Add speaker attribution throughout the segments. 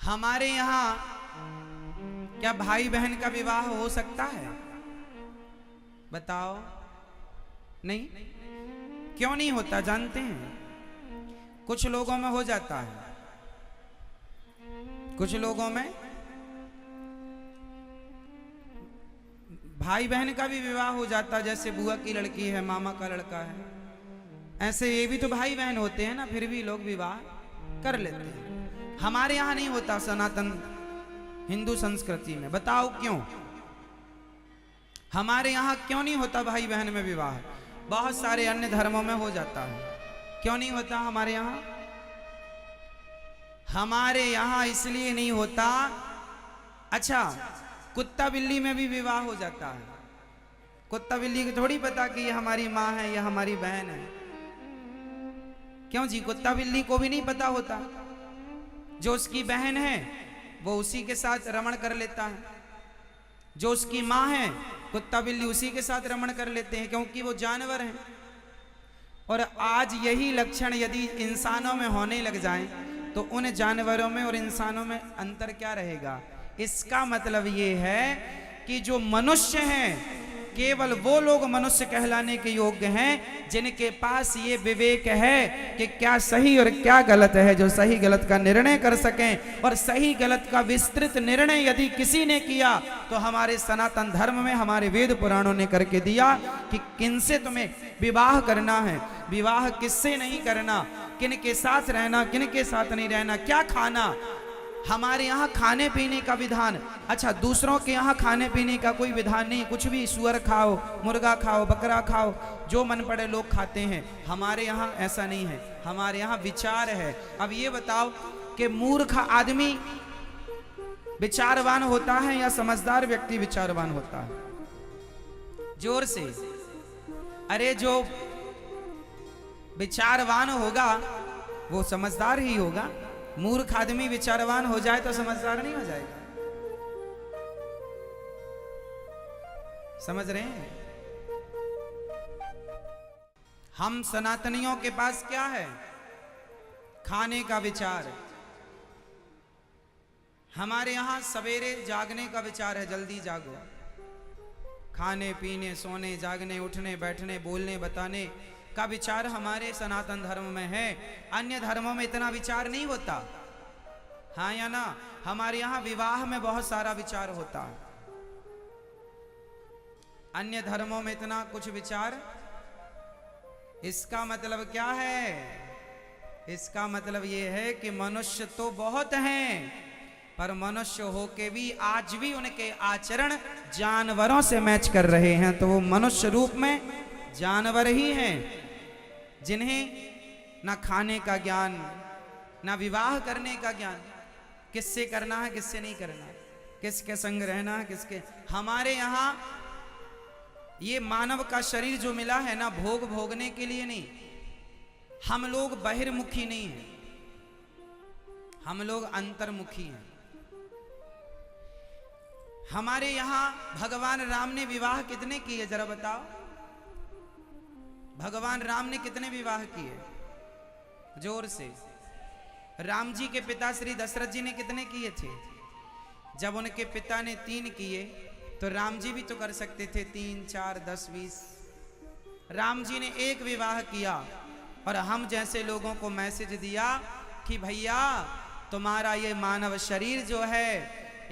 Speaker 1: हमारे यहाँ क्या भाई बहन का विवाह हो सकता है? बताओ। नहीं? क्यों नहीं होता जानते हैं? कुछ लोगों में हो जाता है, कुछ लोगों में भाई बहन का भी विवाह हो जाता, जैसे बुआ की लड़की है, मामा का लड़का है, ऐसे ये भी तो भाई बहन होते हैं ना, फिर भी लोग विवाह कर लेते हैं। हमारे यहाँ नहीं होता सनातन हिंदू संस्कृति में। बताओ क्यों? हमारे यहाँ क्यों नहीं होता भाई बहन में विवाह? बहुत सारे अन्य धर्मों में हो जाता है, क्यों नहीं होता हमारे यहाँ? हमारे यहाँ इसलिए नहीं होता। अच्छा, कुत्ता बिल्ली में भी विवाह हो जाता है। कुत्ता बिल्ली को थोड़ी पता कि ये हमारी माँ है, ये हमारी बहन है। क्यों जी? कुत्ता बिल्ली को भी नहीं पता होता। जो उसकी बहन है वो उसी के साथ रमण कर लेता है, जो उसकी माँ है कुत्ता बिल्ली उसी के साथ रमण कर लेते हैं, क्योंकि वो जानवर हैं। और आज यही लक्षण यदि इंसानों में होने लग जाएं तो उन जानवरों में और इंसानों में अंतर क्या रहेगा? इसका मतलब ये है कि जो मनुष्य हैं केवल वो लोग मनुष्य कहलाने के योग्य हैं जिनके पास ये विवेक है कि क्या सही और क्या गलत है, जो सही गलत का निर्णय कर सकें। और सही गलत का विस्तृत निर्णय यदि किसी ने किया तो हमारे सनातन धर्म में, हमारे वेद पुराणों ने करके दिया कि किनसे तुम्हें विवाह करना है, विवाह किससे नहीं करना, किन के साथ रहना, किन के साथ नहीं रहना, क्या खाना। हमारे यहाँ खाने पीने का विधान, अच्छा दूसरों के यहाँ खाने पीने का कोई विधान नहीं, कुछ भी सुअर खाओ, मुर्गा खाओ, बकरा खाओ, जो मन पड़े लोग खाते हैं। हमारे यहाँ ऐसा नहीं है, हमारे यहाँ विचार है। अब ये बताओ कि मूर्ख आदमी विचारवान होता है या समझदार व्यक्ति विचारवान होता है? जोर से। अरे जो विचारवान होगा वो समझदार ही होगा। मूर्ख आदमी विचारवान हो जाए तो समझदार नहीं हो जाएगा। समझ रहे हैं? हम सनातनियों के पास क्या है? खाने का विचार। हमारे यहां सवेरे जागने का विचार है, जल्दी जागो। खाने पीने, सोने, जागने, उठने, बैठने, बोलने, बताने का विचार हमारे सनातन धर्म में है। अन्य धर्मों में इतना विचार नहीं होता, हाँ या ना? हमारे यहाँ विवाह में बहुत सारा विचार होता है, अन्य धर्मों में इतना कुछ विचार। इसका मतलब क्या है? इसका मतलब यह है कि मनुष्य तो बहुत हैं, पर मनुष्य होके भी आज भी उनके आचरण जानवरों से मैच कर रहे हैं, तो वो मनुष्य रूप में जानवर ही हैं, जिन्हें ना खाने का ज्ञान, ना विवाह करने का ज्ञान, किससे करना है किससे नहीं करना है, किसके संग रहना है किसके। हमारे यहाँ ये मानव का शरीर जो मिला है ना, भोग भोगने के लिए नहीं। हम लोग बहिर्मुखी नहीं हैं, हम लोग अंतर्मुखी हैं। हमारे यहाँ भगवान राम ने विवाह कितने किए जरा बताओ? भगवान राम ने कितने विवाह किए? जोर से। राम जी के पिता श्री दशरथ जी ने कितने किए थे? जब उनके पिता ने 3 किए तो राम जी भी तो कर सकते थे 3, 4, 10, 20। राम जी ने 1 विवाह किया और हम जैसे लोगों को मैसेज दिया कि भैया तुम्हारा ये मानव शरीर जो है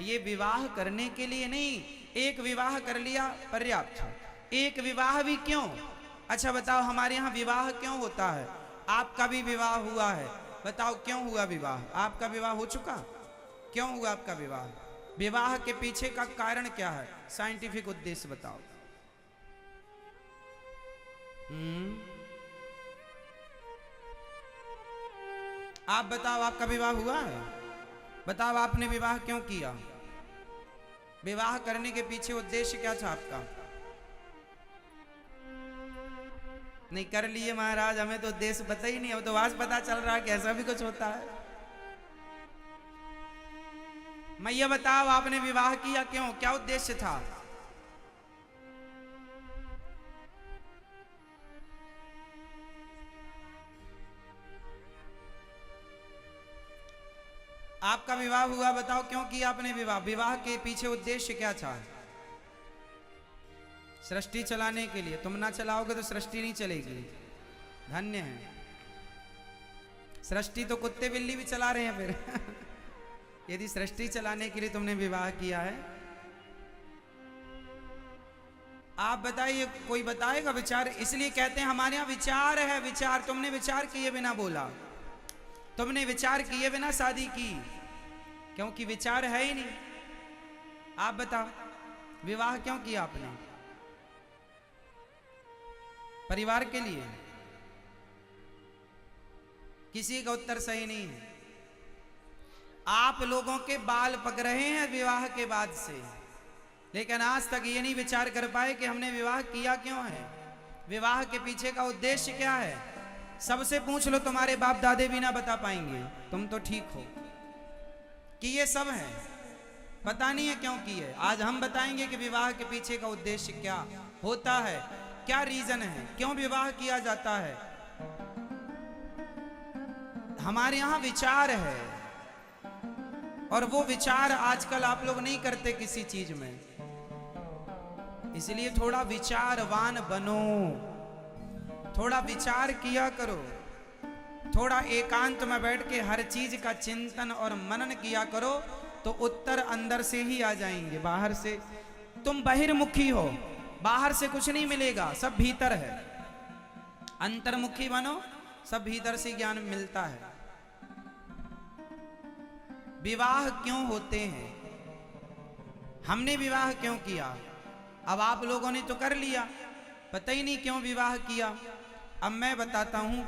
Speaker 1: ये विवाह करने के लिए नहीं, 1 विवाह कर लिया पर्याप्त है। 1 विवाह भी क्यों? अच्छा बताओ, हमारे यहाँ विवाह क्यों होता है? आपका भी विवाह हुआ है, बताओ क्यों हुआ विवाह? आपका विवाह हो चुका, क्यों हुआ आपका विवाह? विवाह के पीछे का कारण क्या है? साइंटिफिक उद्देश्य बताओ। आप बताओ, आपका विवाह हुआ है? बताओ आपने विवाह क्यों किया? विवाह करने के पीछे उद्देश्य क्या था आपका? नहीं कर लिए महाराज, हमें तो उद्देश्य पता ही नहीं, अब तो आज पता चल रहा है कि ऐसा भी कुछ होता है। मैं ये बताओ, आपने विवाह किया क्यों? क्या उद्देश्य था? आपका विवाह हुआ, बताओ क्यों किया आपने विवाह? विवाह के पीछे उद्देश्य क्या था? सृष्टि चलाने के लिए। तुम ना चलाओगे तो सृष्टि नहीं चलेगी। धन्य है। सृष्टि तो कुत्ते बिल्ली भी चला रहे हैं फिर यदि सृष्टि चलाने के लिए तुमने विवाह किया है। आप बताइए, कोई बताएगा विचार? इसलिए कहते हैं हमारे यहाँ विचार है, विचार। तुमने विचार किए बिना बोला, तुमने विचार किए बिना शादी की, क्योंकि विचार है ही नहीं। आप बताओ विवाह क्यों किया आपने? परिवार के लिए? किसी का उत्तर सही नहीं है। आप लोगों के बाल पक रहे हैं विवाह के बाद से, लेकिन आज तक ये नहीं विचार कर पाए कि हमने विवाह किया क्यों है, विवाह के पीछे का उद्देश्य क्या है। सबसे पूछ लो, तुम्हारे बाप दादे भी ना बता पाएंगे। तुम तो ठीक हो कि ये सब है, पता नहीं है क्यों किए। आज हम बताएंगे कि विवाह के पीछे का उद्देश्य क्या होता है, क्या रीजन है, क्यों विवाह किया जाता है। हमारे यहाँ विचार है, और वो विचार आजकल आप लोग नहीं करते किसी चीज में। इसलिए थोड़ा विचारवान बनो, थोड़ा विचार किया करो, थोड़ा एकांत में बैठ के हर चीज का चिंतन और मनन किया करो, तो उत्तर अंदर से ही आ जाएंगे। बाहर से तुम बहिर्मुखी हो, बाहर से कुछ नहीं मिलेगा, सब भीतर है। अंतर्मुखी बनो, सब भीतर से ज्ञान मिलता है। विवाह क्यों होते हैं? हमने विवाह क्यों किया? अब आप लोगों ने तो कर लिया, पता ही नहीं क्यों विवाह किया। अब मैं बताता हूं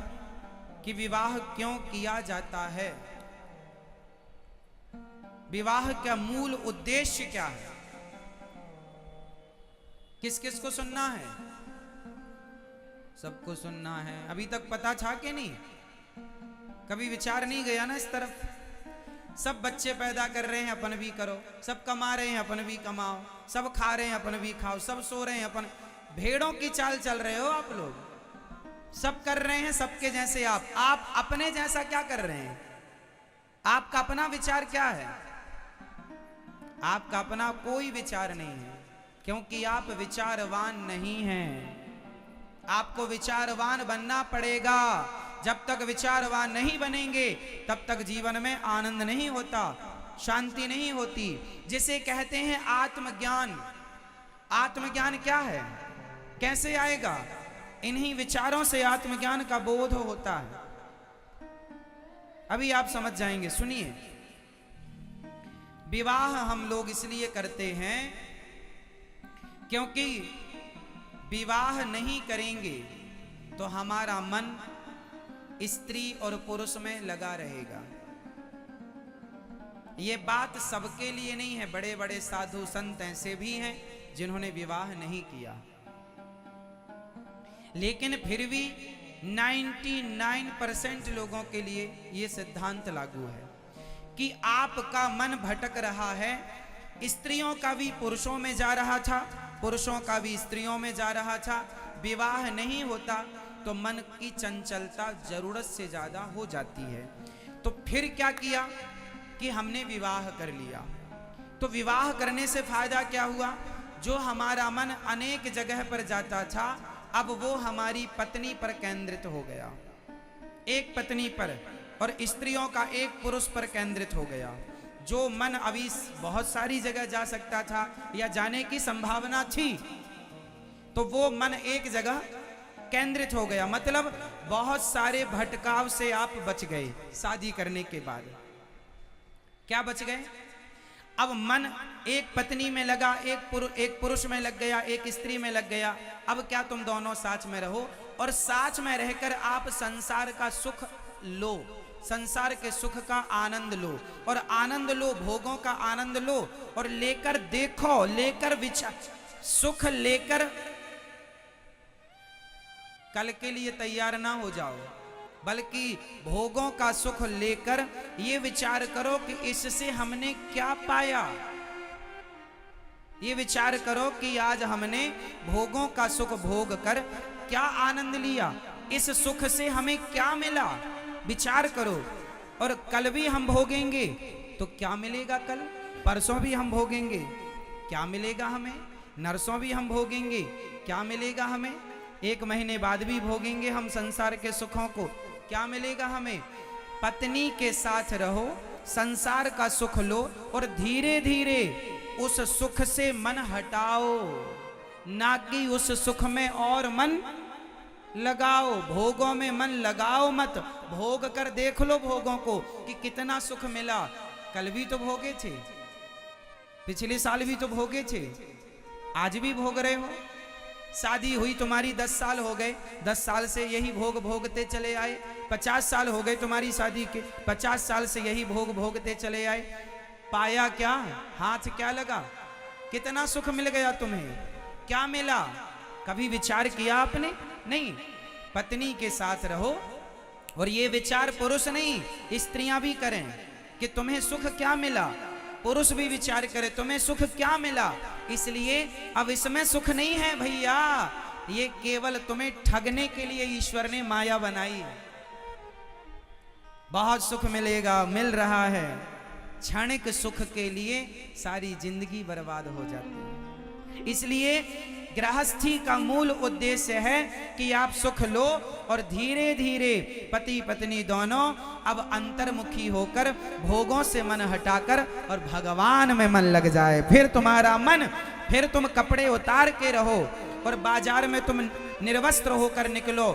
Speaker 1: कि विवाह क्यों किया जाता है, विवाह का मूल उद्देश्य क्या है। किस किस को सुनना है? सबको सुनना है। अभी तक पता था कि नहीं? कभी विचार नहीं गया ना इस तरफ। सब बच्चे पैदा कर रहे हैं, अपन भी करो। सब कमा रहे हैं, अपन भी कमाओ। सब खा रहे हैं, अपन भी खाओ। सब सो रहे हैं, अपन भेड़ों की चाल चल रहे हो आप लोग। सब कर रहे हैं सबके जैसे। आप अपने जैसा क्या कर रहे हैं? आपका अपना विचार क्या है? आपका अपना कोई विचार नहीं है, क्योंकि आप विचारवान नहीं हैं। आपको विचारवान बनना पड़ेगा। जब तक विचारवान नहीं बनेंगे तब तक जीवन में आनंद नहीं होता, शांति नहीं होती, जिसे कहते हैं आत्मज्ञान। आत्मज्ञान क्या है, कैसे आएगा? इन्हीं विचारों से आत्मज्ञान का बोध होता है। अभी आप समझ जाएंगे, सुनिए। विवाह हम लोग इसलिए करते हैं क्योंकि विवाह नहीं करेंगे तो हमारा मन स्त्री और पुरुष में लगा रहेगा। ये बात सबके लिए नहीं है। बड़े बड़े साधु संत ऐसे भी हैं जिन्होंने विवाह नहीं किया, लेकिन फिर भी 99% लोगों के लिए ये सिद्धांत लागू है कि आपका मन भटक रहा है। स्त्रियों का भी पुरुषों में जा रहा था, पुरुषों का भी स्त्रियों में जा रहा था। विवाह नहीं होता तो मन की चंचलता जरूरत से ज्यादा हो जाती है। तो फिर क्या किया कि हमने विवाह कर लिया। तो विवाह करने से फायदा क्या हुआ? जो हमारा मन अनेक जगह पर जाता था, अब वो हमारी पत्नी पर केंद्रित हो गया, एक पत्नी पर, और स्त्रियों का एक पुरुष पर केंद्रित हो गया। जो मन अभी बहुत सारी जगह जा सकता था या जाने की संभावना थी, तो वो मन एक जगह केंद्रित हो गया। मतलब बहुत सारे भटकाव से आप बच गए। शादी करने के बाद क्या बच गए? अब मन एक पत्नी में लगा, एक पुरुष में लग गया, एक स्त्री में लग गया। अब क्या तुम दोनों साथ में रहो और साथ में रहकर आप संसार का सुख लो, संसार के सुख का आनंद लो, और आनंद लो, भोगों का आनंद लो, और लेकर देखो, लेकर विचार, सुख लेकर कल के लिए तैयार ना हो जाओ, बल्कि भोगों का सुख लेकर ये विचार करो कि इससे हमने क्या पाया। ये विचार करो कि आज हमने भोगों का सुख भोग कर क्या आनंद लिया, इस सुख से हमें क्या मिला। विचार करो, और कल भी हम भोगेंगे, तो क्या मिलेगा कल? परसों भी हम भोगेंगे, क्या मिलेगा हमें? नरसों भी हम भोगेंगे, क्या मिलेगा हमें? 1 महीने बाद भी भोगेंगे हम संसार के सुखों को, क्या मिलेगा हमें? पत्नी के साथ रहो, संसार का सुख लो और धीरे धीरे उस सुख से मन हटाओ, ना कि उस सुख में और मन लगाओ। भोगों में मन लगाओ मत, भोग कर देख लो भोगों को कि कितना सुख मिला। कल भी तो भोगे थे, पिछले साल भी तो भोगे थे, आज भी भोग रहे हो। शादी हुई तुम्हारी 10 साल हो गए, 10 साल से यही भोग भोगते चले आए। 50 साल हो गए तुम्हारी शादी के, 50 साल से यही भोग भोगते चले आए। पाया क्या? हाथ क्या लगा? कितना सुख मिल गया तुम्हें? क्या मिला? कभी विचार किया आपने? नहीं। पत्नी के साथ रहो, और ये विचार पुरुष नहीं स्त्रियां भी करें कि तुम्हें सुख क्या मिला। पुरुष भी विचार करे तुम्हें सुख क्या मिला। इसलिए अब इसमें सुख नहीं है भैया, ये केवल तुम्हें ठगने के लिए ईश्वर ने माया बनाई है। बहुत सुख मिलेगा, मिल रहा है, क्षणिक सुख के लिए सारी जिंदगी बर्बाद हो जाती है। इसलिए गृहस्थी का मूल उद्देश्य है कि आप सुख लो और धीरे धीरे पति पत्नी दोनों अब अंतर्मुखी होकर भोगों से मन हटाकर और भगवान में मन लग जाए। फिर तुम्हारा मन, फिर तुम कपड़े उतार के रहो और बाजार में तुम निर्वस्त्र होकर निकलो,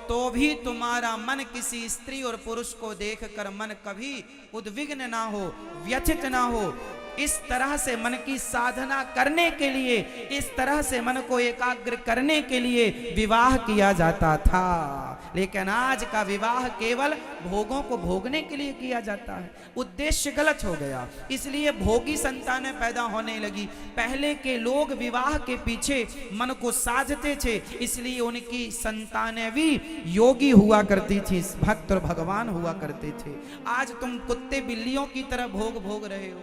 Speaker 1: तो भी तुम्हारा मन किसी स्त्री और पुरुष को देखकर मन कभी उद्विग्न ना हो, व्यथित ना हो। इस तरह से मन की साधना करने के लिए, इस तरह से मन को एकाग्र करने के लिए विवाह किया जाता था। लेकिन आज का विवाह केवल भोगों को भोगने के लिए किया जाता है, उद्देश्य गलत हो गया। इसलिए भोगी संतानें पैदा होने लगी। पहले के लोग विवाह के पीछे मन को साधते थे, इसलिए उनकी संतानें भी योगी हुआ करती थी, भक्त और भगवान हुआ करते थे। आज तुम कुत्ते बिल्लियों की तरह भोग भोग रहे हो,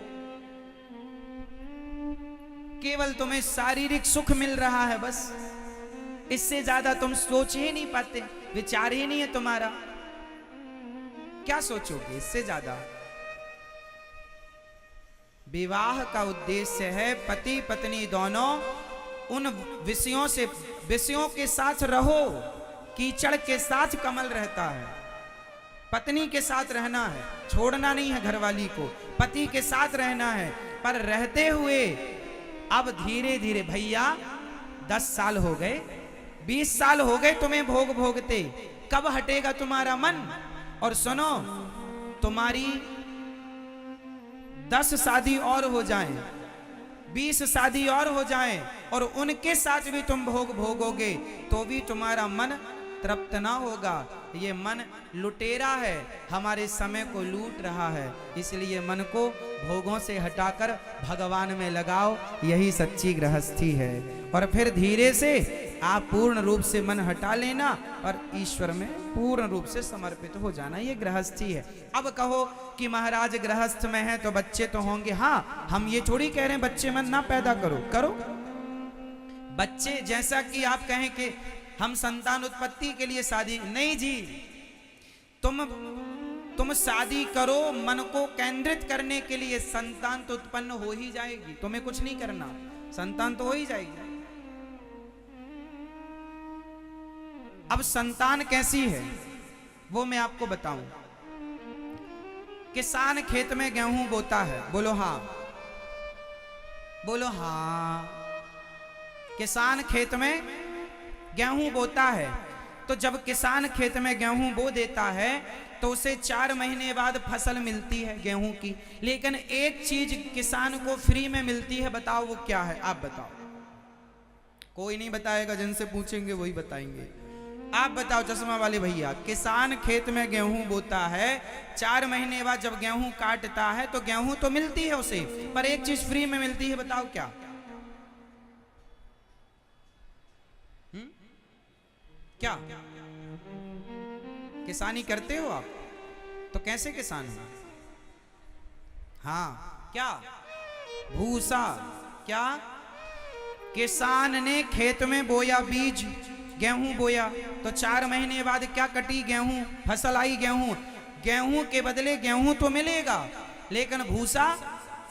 Speaker 1: केवल तुम्हें शारीरिक सुख मिल रहा है, बस इससे ज्यादा तुम सोच ही नहीं पाते, विचार ही नहीं है तुम्हारा। क्या सोचोगे इससे ज्यादा? विवाह का उद्देश्य है पति पत्नी दोनों उन विषयों के साथ रहो। कीचड़ के साथ कमल रहता है, पत्नी के साथ रहना है, छोड़ना नहीं है घरवाली को, पति के साथ रहना है। पर रहते हुए अब धीरे धीरे भैया 10 साल हो गए, 20 साल हो गए तुम्हें भोग भोगते, कब हटेगा तुम्हारा मन? और सुनो, तुम्हारी 10 शादी और हो जाएं, 20 शादी और हो जाएं और उनके साथ भी तुम भोग भोगोगे तो भी तुम्हारा मन तृप्त ना होगा। ये मन लुटेरा है, हमारे समय को लूट रहा है। इसलिए मन को भोगों से हटाकर भगवान में लगाओ, यही सच्ची गृहस्थी है। और फिर धीरे से आप पूर्ण रूप से मन हटा लेना और ईश्वर में पूर्ण रूप से समर्पित हो जाना, ये गृहस्थी है। अब कहो कि महाराज गृहस्थ में है तो बच्चे तो होंगे। हाँ, हम ये थोड़ी कह रहे हैं बच्चे मन ना पैदा करो, करो बच्चे। जैसा कि आप कहें कि हम संतान उत्पत्ति के लिए शादी, नहीं जी, तुम शादी करो मन को केंद्रित करने के लिए, संतान तो उत्पन्न हो ही जाएगी, तुम्हें कुछ नहीं करना, संतान तो हो ही जाएगी। अब संतान कैसी है वो मैं आपको बताऊं। किसान खेत में गेहूं बोता है, बोलो हाँ, बोलो हाँ। किसान खेत में गेहूं बोता है, तो जब किसान खेत में गेहूं बो देता है तो उसे 4 महीने बाद फसल मिलती है गेहूं की। लेकिन एक चीज किसान को फ्री में मिलती है, बताओ वो क्या है? आप बताओ। कोई नहीं बताएगा, जिनसे पूछेंगे वही बताएंगे। आप बताओ चश्मा वाले भैया, किसान खेत में गेहूं बोता है, 4 महीने बाद जब गेहूं काटता है तो गेहूं तो मिलती है उसे, पर एक चीज फ्री में मिलती है, बताओ क्या? क्या किसानी करते हो आप? तो कैसे किसान हो? हाँ, क्या? भूसा। क्या? किसान ने खेत में बोया बीज, गेहूं बोया, तो 4 महीने बाद क्या कटी? गेहूं, फसल आई गेहूं। गेहूं के बदले गेहूं तो मिलेगा, लेकिन भूसा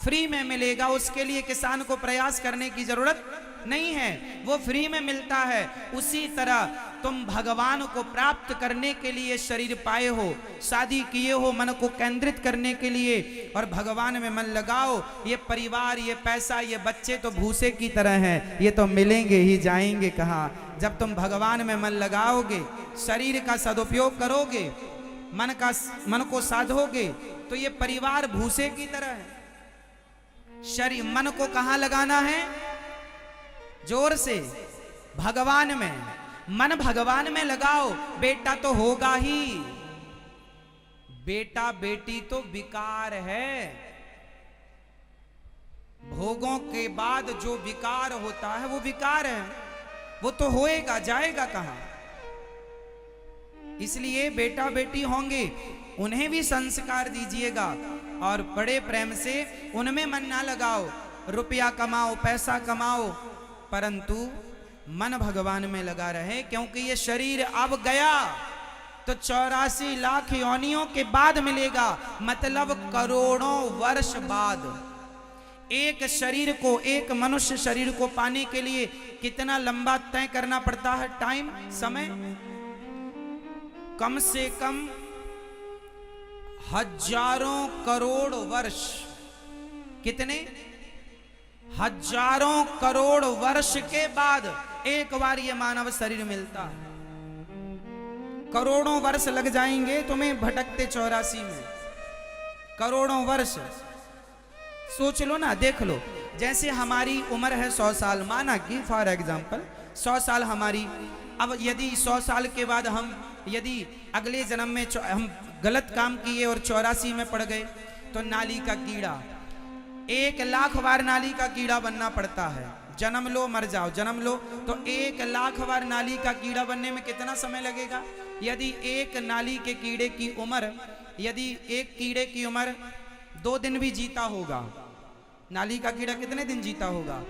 Speaker 1: फ्री में मिलेगा, उसके लिए किसान को प्रयास करने की जरूरत नहीं है, वो फ्री में मिलता है। उसी तरह तुम भगवान को प्राप्त करने के लिए शरीर पाए हो, शादी किए हो मन को केंद्रित करने के लिए, और भगवान में मन लगाओ। ये परिवार, ये पैसा, ये बच्चे तो भूसे की तरह हैं, ये तो मिलेंगे ही, जाएंगे कहाँ। जब तुम भगवान में मन लगाओगे, शरीर का सदुपयोग करोगे, मन को साधोगे, तो ये परिवार भूसे की तरह है। शरीर मन को कहाँ लगाना है? जोर से भगवान में। मन भगवान में लगाओ, बेटा तो होगा ही। बेटा बेटी तो विकार है, भोगों के बाद जो विकार होता है वो विकार है, वो तो होएगा, जाएगा कहां। इसलिए बेटा बेटी होंगे, उन्हें भी संस्कार दीजिएगा और बड़े प्रेम से उनमें मन ना लगाओ। रुपया कमाओ, पैसा कमाओ, परंतु मन भगवान में लगा रहे, क्योंकि ये शरीर अब गया तो 84 लाख योनियों के बाद मिलेगा, मतलब करोड़ों वर्ष बाद। एक शरीर को, एक मनुष्य शरीर को पाने के लिए कितना लंबा तय करना पड़ता है टाइम, समय? कम से कम हजारों करोड़ वर्ष। कितने? हजारों करोड़ वर्ष के बाद एक बार ये मानव शरीर मिलता है। करोड़ों वर्ष लग जाएंगे तुम्हें भटकते 84 में, करोड़ों वर्ष। सोच लो ना, देख लो, जैसे हमारी उम्र है 100 साल, माना कि फॉर एग्जाम्पल 100 साल हमारी। अब यदि 100 साल के बाद हम यदि अगले जन्म में हम गलत काम किए और 84 में पड़ गए, तो नाली का कीड़ा, 1 लाख बार नाली का कीड़ा बनना पड़ता है। जन्म लो मर जाओ, जन्म लो, तो 1 लाख बार नाली का कीड़ा बनने में कितना समय लगेगा? यदि एक नाली के कीड़े की उम्र, यदि एक कीड़े की उम्र 2 दिन भी जीता होगा, नाली का कीड़ा कितने दिन जीता होगा?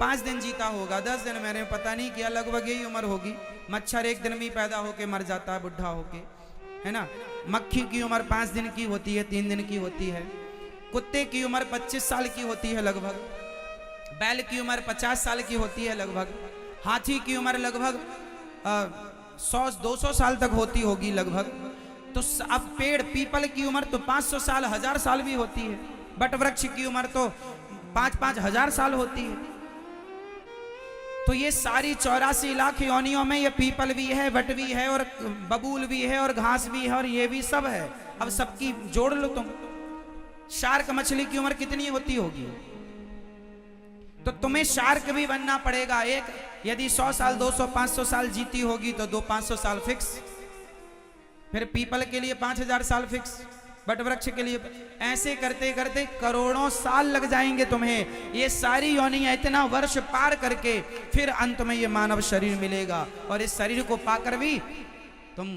Speaker 1: 5 दिन जीता होगा, 10 दिन मैंने पता नहीं किया, लगभग यही उम्र होगी। मच्छर 1 दिन में पैदा होके मर जाता है, बुढ़ा होके, है ना। मक्खी की उम्र 5 दिन की होती है, 3 दिन की होती है। कुत्ते की उम्र 25 साल की होती है लगभग। बैल की उम्र 50 साल की होती है लगभग। हाथी की उम्र लगभग 100-200 साल तक होती होगी लगभग। तो अब पेड़, पीपल की उम्र तो 500 साल, 1000 साल भी होती है। बट वृक्ष की उम्र तो 5-5 हजार साल होती है। तो ये सारी 84 लाख योनियों में ये पीपल भी है, वट भी है, और बबूल भी है, और घास भी है, और ये भी सब है। अब सबकी जोड़ लो तुम। शार्क मछली की उम्र कितनी होती होगी? तो तुम्हें शार्क भी बनना पड़ेगा। एक यदि 100 साल, 200, 500 साल जीती होगी तो 200-500 साल फिक्स। फिर पीपल के लिए 5000 साल फिक्स, बट वृक्ष के लिए। ऐसे करते करते करोड़ों साल लग जाएंगे तुम्हें। ये सारी योनियां इतना वर्ष पार करके फिर अंत में ये मानव शरीर मिलेगा, और इस शरीर को पाकर भी तुम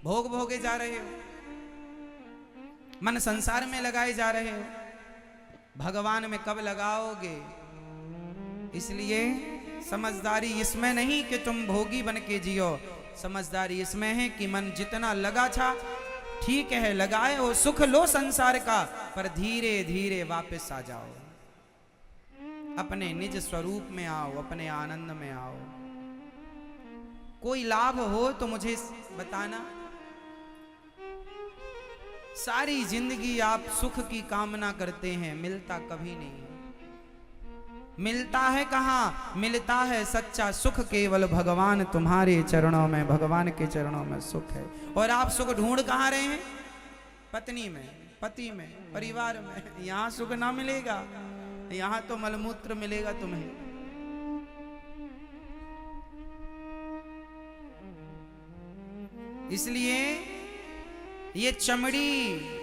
Speaker 1: भोग भोगे जा रहे हो, मन संसार में लगाए जा रहे हो। भगवान में कब लगाओगे? इसलिए समझदारी इसमें नहीं कि तुम भोगी बन के जियो, समझदारी इसमें है कि मन जितना लगा था ठीक है, लगाए हो, सुख लो संसार का, पर धीरे धीरे वापस आ जाओ, अपने निज स्वरूप में आओ, अपने आनंद में आओ। कोई लाभ हो तो मुझे बताना। सारी जिंदगी आप सुख की कामना करते हैं, मिलता कभी नहीं। मिलता है कहाँ? मिलता है सच्चा सुख केवल भगवान तुम्हारे चरणों में, भगवान के चरणों में सुख है। और आप सुख ढूंढ कहाँ रहे हैं? पत्नी में, पति में, परिवार में। यहाँ सुख ना मिलेगा, यहाँ तो मलमूत्र मिलेगा तुम्हें। इसलिए ये चमड़ी,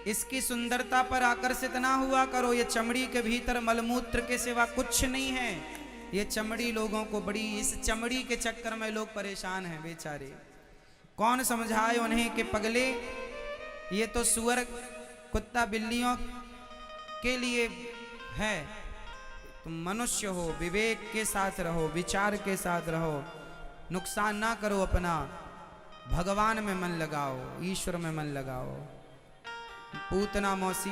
Speaker 1: इसकी सुंदरता पर आकर्षित ना हुआ करो। ये चमड़ी के भीतर मलमूत्र के सिवा कुछ नहीं है। ये चमड़ी लोगों को बड़ी, इस चमड़ी के चक्कर में लोग परेशान हैं बेचारे। कौन समझाए उन्हें कि पगले, ये तो सुअर कुत्ता बिल्लियों के लिए है। तुम मनुष्य हो, विवेक के साथ रहो, विचार के साथ रहो, नुकसान ना करो अपना। भगवान में मन लगाओ, ईश्वर में मन लगाओ। पूतना मौसी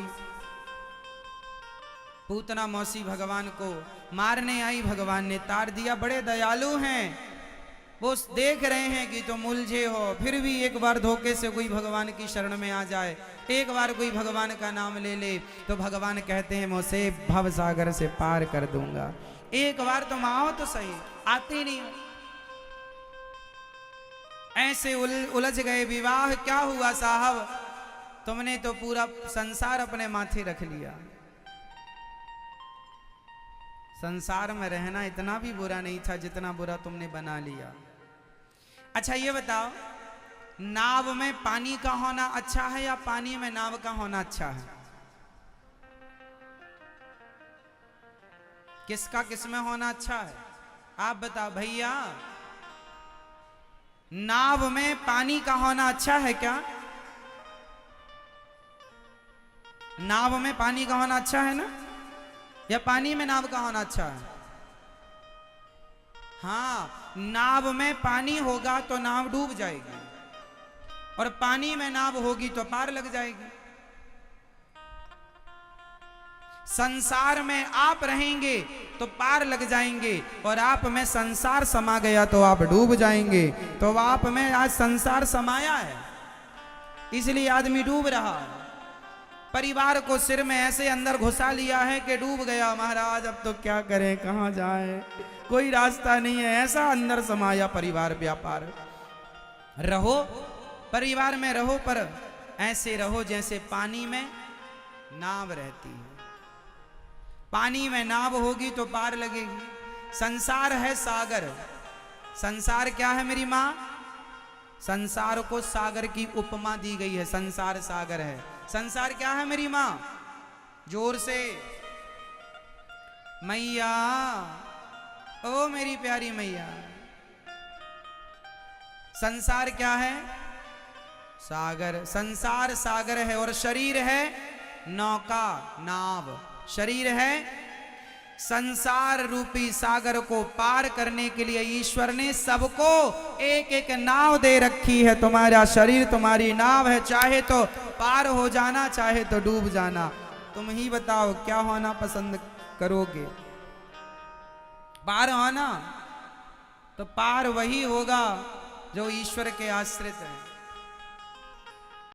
Speaker 1: पूतना मौसी भगवान को मारने आई, भगवान ने तार दिया। बड़े दयालु हैं वो, देख रहे हैं कि तुम उलझे हो, फिर भी एक बार धोखे से कोई भगवान की शरण में आ जाए, एक बार कोई भगवान का नाम ले ले, तो भगवान कहते हैं मैं उसे भव सागर से पार कर दूंगा। एक बार तुम आओ तो सही, आते नहीं हो। ऐसे उलझ गए। विवाह क्या हुआ साहब, तुमने तो पूरा संसार अपने माथे रख लिया। संसार में रहना इतना भी बुरा नहीं था जितना बुरा तुमने बना लिया। अच्छा ये बताओ, नाव में पानी का होना अच्छा है या पानी में नाव का होना अच्छा है? किसका किसमें होना अच्छा है आप बताओ भैया। नाव में पानी का होना अच्छा है क्या? नाव में पानी का होना अच्छा है ना, या पानी में नाव का होना अच्छा है? हाँ, नाव में पानी होगा तो नाव डूब जाएगी, और पानी में नाव होगी तो पार लग जाएगी। संसार में आप रहेंगे तो पार लग जाएंगे, और आप में संसार समा गया तो आप डूब जाएंगे। तो आप में आज संसार समाया है, इसलिए आदमी डूब रहा है। परिवार को सिर में ऐसे अंदर घुसा लिया है कि डूब गया महाराज, अब तो क्या करें, कहां जाए, कोई रास्ता नहीं है। ऐसा अंदर समाया परिवार व्यापार। रहो परिवार में रहो, पर ऐसे रहो जैसे पानी में नाव रहती है। पानी में नाव होगी तो पार लगेगी। संसार है सागर। संसार क्या है मेरी माँ? संसार को सागर की उपमा दी गई है। संसार सागर है। संसार क्या है मेरी माँ? जोर से मैया, ओ मेरी प्यारी मैया। संसार क्या है? सागर। संसार सागर है, और शरीर है नौका, नाव। शरीर है। संसार रूपी सागर को पार करने के लिए ईश्वर ने सबको एक एक नाव दे रखी है। तुम्हारा शरीर तुम्हारी नाव है, चाहे तो पार हो जाना, चाहे तो डूब जाना। तुम ही बताओ क्या होना पसंद करोगे? पार होना तो पार वही होगा जो ईश्वर के आश्रित है।